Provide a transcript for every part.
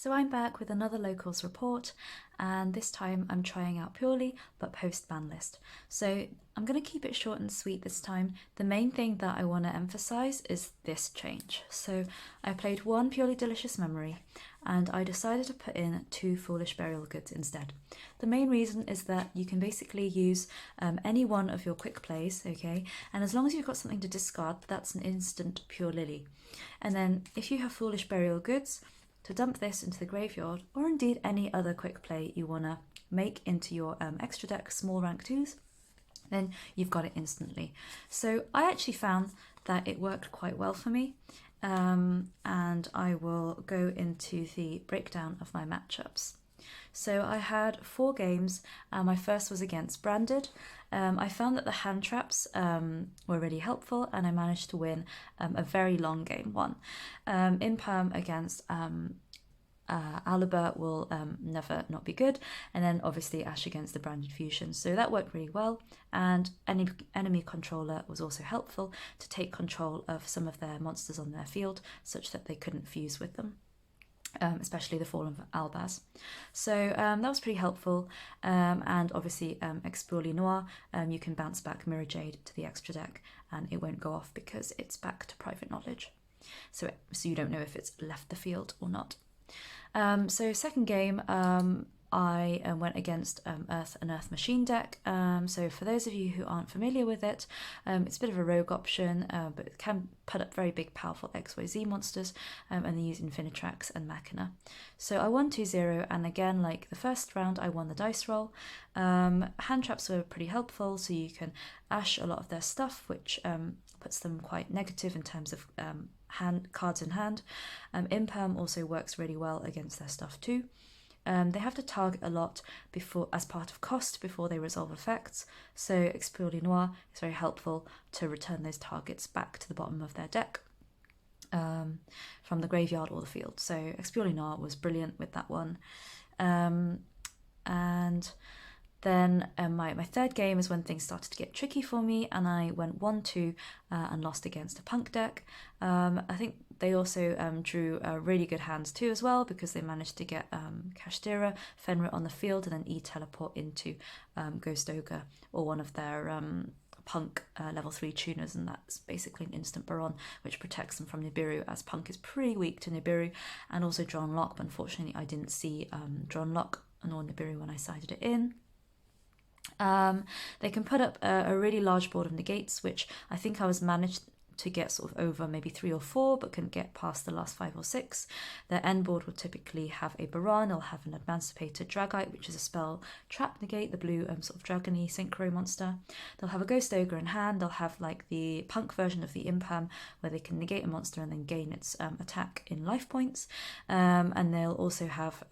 So I'm back with another locals report, and this time I'm trying out Purrely but post BANLIST. So I'm going to keep it short and sweet this time. The main thing that I want to emphasize is this change. So I played one Purely Delicious Memory and I decided to put in 2 Foolish Burial Goods instead. The main reason is that you can basically use any one of your quick plays, okay? And as long as you've got something to discard, that's an instant Pure Lily. And then if you have Foolish Burial Goods, to dump this into the graveyard, or indeed any other quick play you want to make into your extra deck small rank 2s, then you've got it instantly. So I actually found that it worked quite well for me, and I will go into the breakdown of my matchups. So I had 4 games. My first was against Branded. I found that the hand traps were really helpful, and I managed to win a very long game 1. In Perm against Albert will never not be good, and then obviously Ash against the Branded Fusion. So that worked really well, and enemy controller was also helpful to take control of some of their monsters on their field such that they couldn't fuse with them. Especially the Fallen Albaz. So that was pretty helpful, and obviously Purrely Noir, you can bounce back Mirror Jade to the extra deck and it won't go off because it's back to private knowledge, so you don't know if it's left the field or not. So second game, I went against an Earth Machine deck. So for those of you who aren't familiar with it, it's a bit of a rogue option, but it can put up very big powerful XYZ monsters, and they use Infinitrax and Machina. So I won 2-0, and again, like the first round, I won the dice roll. Hand traps were pretty helpful, so you can ash a lot of their stuff, which puts them quite negative in terms of cards in hand. Imperm also works really well against their stuff too. They have to target a lot before, as part of cost, before they resolve effects, so Purrely Noir is very helpful to return those targets back to the bottom of their deck from the graveyard or the field. So Purrely Noir was brilliant with that one. And then my third game is when things started to get tricky for me, and I went 1-2 and lost against a punk deck. I think they also drew really good hands too as well, because they managed to get Kashtira, Fenrir on the field, and then E-teleport into Ghost Ogre or one of their punk level 3 tuners, and that's basically an instant Baron, which protects them from Nibiru, as punk is pretty weak to Nibiru, and also Drawn Lock, but unfortunately I didn't see Drawn Lock nor Nibiru when I sided it in. They can put up a really large board of negates, which I think I was managed to get sort of over maybe 3 or 4, but couldn't get past the last 5 or 6. Their end board will typically have a Baron. They'll have an Emancipated Dragite, which is a spell trap negate, the blue sort of dragony synchro monster. They'll have a Ghost Ogre in hand. They'll have like the punk version of the Imperm, where they can negate a monster and then gain its attack in life points. And they'll also have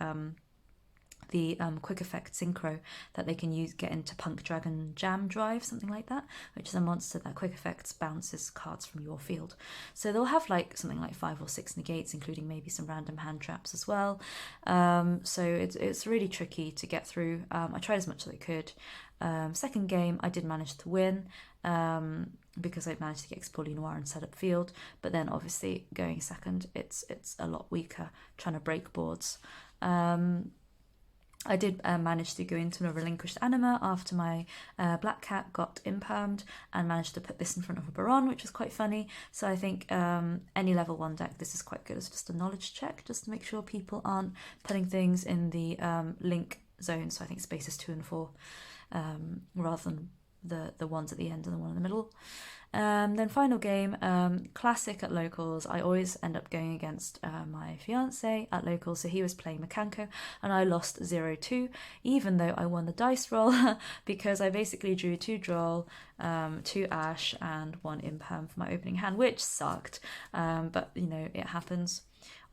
the quick effect synchro that they can use, get into Punk Dragon Jam Drive, something like that, which is a monster that quick effects bounces cards from your field. So they'll have like something like 5 or 6 negates, including maybe some random hand traps as well. So it's really tricky to get through. I tried as much as I could. Second game I did manage to win, because I managed to get Purrely Noir and set up field, but then obviously going second, it's a lot weaker trying to break boards. I did manage to go into a relinquished anima after my black cat got impermed, and managed to put this in front of a Baron, which was quite funny. So I think any level 1 deck, this is quite good as just a knowledge check, just to make sure people aren't putting things in the link zone. So I think spaces 2 and 4, rather than the ones at the end and the one in the middle. Then final game, classic at locals. I always end up going against my fiance at locals, so he was playing Mikanko, and I lost 0-2, even though I won the dice roll, because I basically drew 2 Droll, 2 Ash, and 1 Imperm for my opening hand, which sucked, but you know, it happens.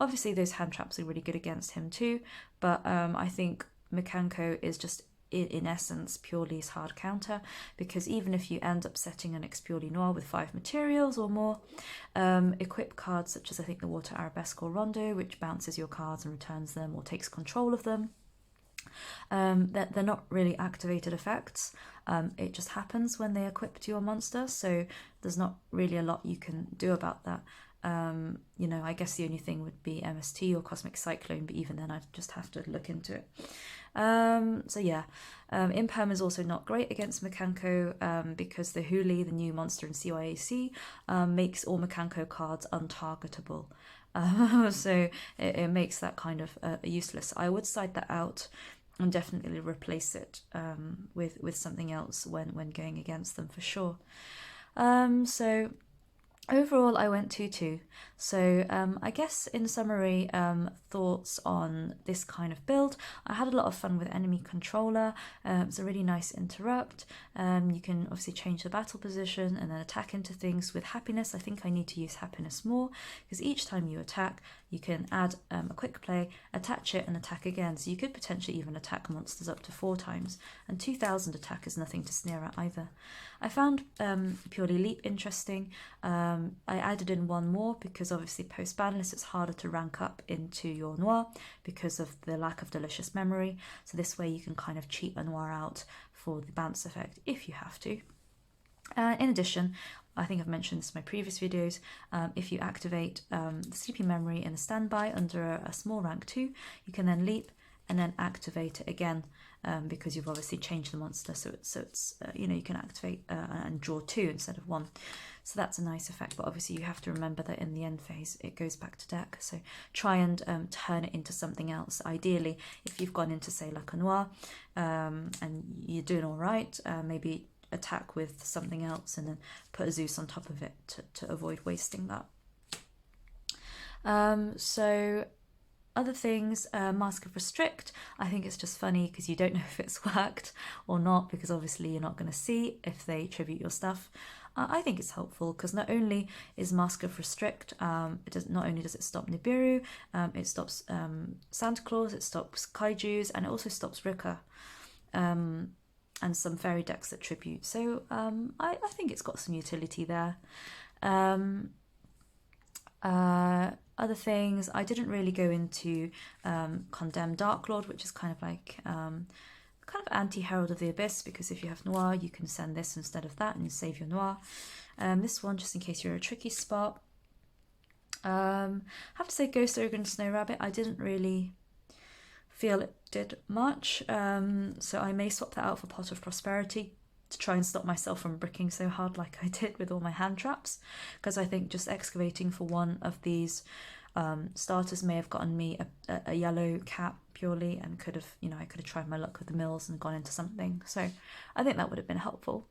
Obviously those hand traps are really good against him too, but I think Mikanko is just in essence Purrely's hard counter, because even if you end up setting an Purrely Noir with 5 materials or more, equip cards such as I think the Water Arabesque or Rondo, which bounces your cards and returns them or takes control of them, they're not really activated effects. It just happens when they equip to your monster, so there's not really a lot you can do about that. You know, I guess the only thing would be MST or Cosmic Cyclone, but even then I'd just have to look into it. So yeah, Imperm is also not great against Mikanko because the Huli, the new monster in CYAC, makes all Mikanko cards untargetable. So it makes that kind of useless. I would side that out and definitely replace it with something else when going against them for sure. So overall, I went 2-2. So I guess in summary, thoughts on this kind of build. I had a lot of fun with enemy controller. It's a really nice interrupt. You can obviously change the battle position and then attack into things with happiness. I think I need to use happiness more because each time you attack, you can add a quick play, attach it and attack again. So you could potentially even attack monsters up to 4 times. And 2000 attack is nothing to sneer at either. I found Purrely Leap interesting. I added in one more because obviously post BANLIST it's harder to rank up into your Noir because of the lack of delicious memory. So this way you can kind of cheat a Noir out for the bounce effect if you have to. In addition, I think I've mentioned this in my previous videos, if you activate the sleepy memory in the standby under a small rank 2, you can then leap and then activate it again because you've obviously changed the monster, so it's you know, you can activate and draw 2 instead of 1. So that's a nice effect, but obviously you have to remember that in the end phase it goes back to deck, so try and turn it into something else. Ideally, if you've gone into say like a Noir and you're doing all right, maybe attack with something else and then put a Zeus on top of it to avoid wasting that. So other things, Mask of Restrict, I think it's just funny because you don't know if it's worked or not, because obviously you're not going to see if they tribute your stuff. I think it's helpful because not only is Mask of Restrict, not only does it stop Nibiru, it stops Santa Claus, it stops Kaijus, and it also stops Rika. And some fairy decks that tribute. So I think it's got some utility there. Other things, I didn't really go into Condemn Dark Lord, which is kind of like anti-Herald of the Abyss, because if you have Noir, you can send this instead of that and save your Noir. This one, just in case you're in a tricky spot. I have to say Ghost Ogre and Snow Rabbit, I didn't really feel it did much, so I may swap that out for Pot of Prosperity to try and stop myself from bricking so hard like I did with all my hand traps, because I think just excavating for one of these starters may have gotten me a yellow cap purely, and could have, you know, I could have tried my luck with the mills and gone into something, so I think that would have been helpful.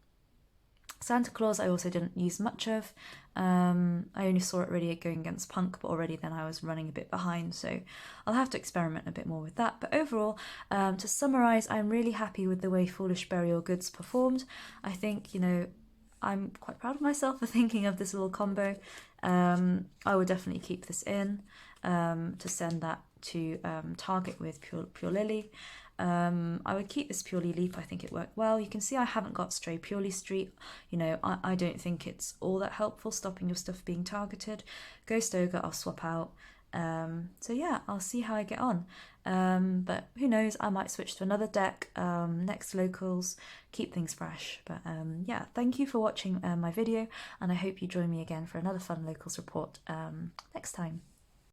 Santa Claus I also didn't use much of. I only saw it really going against Punk, but already then I was running a bit behind, so I'll have to experiment a bit more with that. But overall, to summarise, I'm really happy with the way Foolish Burial Goods performed. I think, you know, I'm quite proud of myself for thinking of this little combo. I would definitely keep this in to send that to target with Purrely. I would keep this Purrely Leap. I think it worked well. You can see I haven't got Stray Purrely Street. You know, I don't think it's all that helpful stopping your stuff being targeted. Ghost Ogre I'll swap out. So yeah, I'll see how I get on. But who knows, I might switch to another deck next locals, keep things fresh. But yeah, thank you for watching my video, and I hope you join me again for another fun locals report next time.